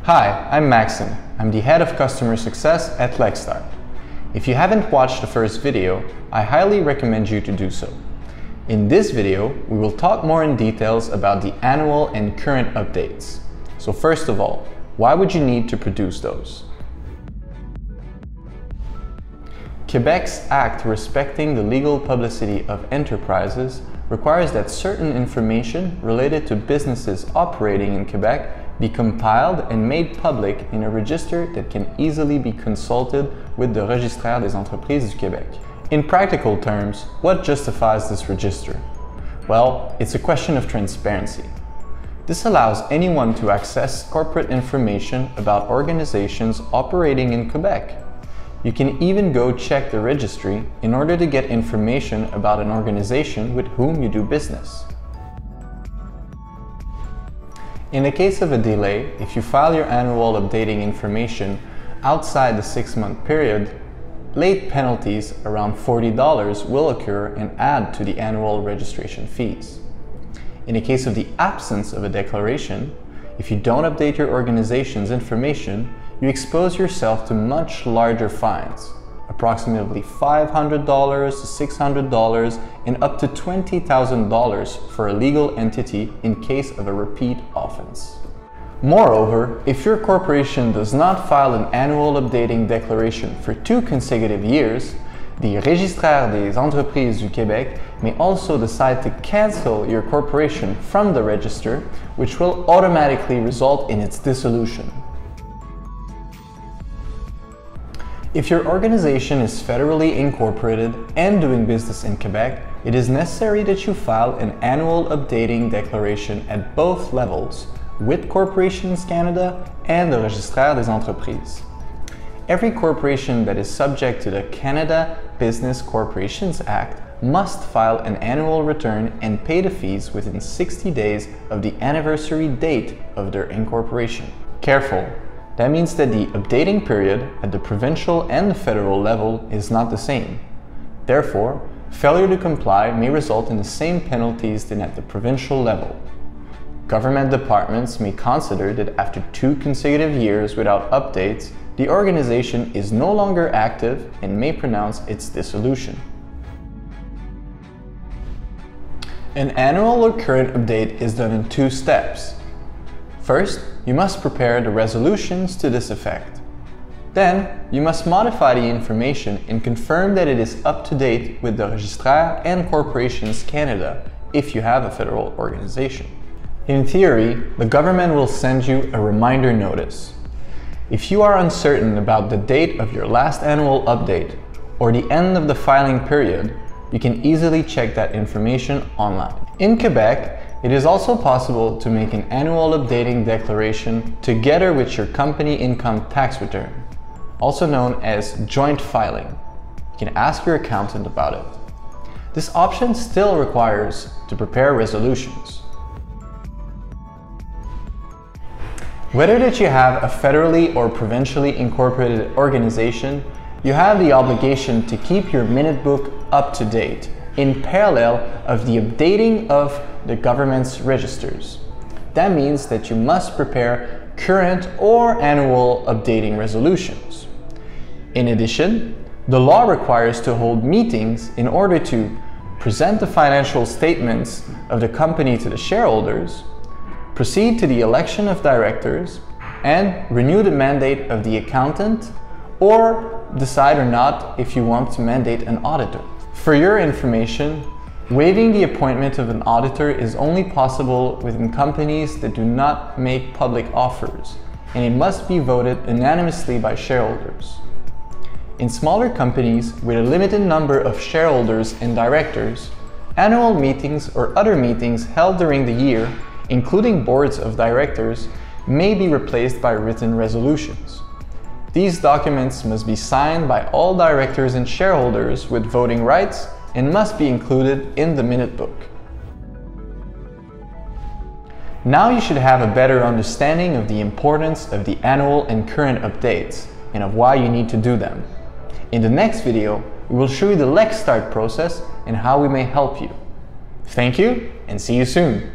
Hi, I'm Maxim. I'm the head of customer success at Lex Start. If you haven't watched the first video, I highly recommend you to do so. In this video, we will talk more in details about the annual and current updates. So first of all, why would you need to produce those? Quebec's Act respecting the legal publicity of enterprises requires that certain information related to businesses operating in Quebec be compiled and made public in a register that can easily be consulted with the Registraire des Entreprises du Québec. In practical terms, what justifies this register? Well, it's a question of transparency. This allows anyone to access corporate information about organizations operating in Quebec. You can even go check the registry in order to get information about an organization with whom you do business. In the case of a delay, if you file your annual updating information outside the 6-month period, late penalties around $40 will occur and add to the annual registration fees. In the case of the absence of a declaration, if you don't update your organization's information, you expose yourself to much larger fines, approximately $500 to $600 and up to $20,000 for a legal entity in case of a repeat offense. Moreover, if your corporation does not file an annual updating declaration for 2 consecutive years, the Registraire des Entreprises du Québec may also decide to cancel your corporation from the register, which will automatically result in its dissolution. If your organization is federally incorporated and doing business in Quebec, it is necessary that you file an annual updating declaration at both levels with Corporations Canada and the Registraire des Entreprises. Every corporation that is subject to the Canada Business Corporations Act must file an annual return and pay the fees within 60 days of the anniversary date of their incorporation. Careful! That means that the updating period at the provincial and the federal level is not the same. Therefore, failure to comply may result in the same penalties than at the provincial level. Government departments may consider that after 2 consecutive years without updates, the organization is no longer active and may pronounce its dissolution. An annual or current update is done in 2 steps. First, you must prepare the resolutions to this effect. Then, you must modify the information and confirm that it is up to date with the Registraire and Corporations Canada if you have a federal organization. In theory, the government will send you a reminder notice. If you are uncertain about the date of your last annual update or the end of the filing period, you can easily check that information online. In Quebec, it is also possible to make an annual updating declaration together with your company income tax return, also known as joint filing. You can ask your accountant about it. This option still requires to prepare resolutions. Whether that you have a federally or provincially incorporated organization, you have the obligation to keep your minute book up to date in parallel of the updating of the government's registers. That means that you must prepare current or annual updating resolutions. In addition, the law requires to hold meetings in order to present the financial statements of the company to the shareholders, proceed to the election of directors, and renew the mandate of the accountant, or decide or not if you want to mandate an auditor. For your information, waiving the appointment of an auditor is only possible within companies that do not make public offers, and it must be voted unanimously by shareholders. In smaller companies with a limited number of shareholders and directors, annual meetings or other meetings held during the year, including boards of directors, may be replaced by written resolutions. These documents must be signed by all directors and shareholders with voting rights and must be included in the minute book. Now you should have a better understanding of the importance of the annual and current updates and of why you need to do them. In the next video, we will show you the Lex Start process and how we may help you. Thank you and see you soon!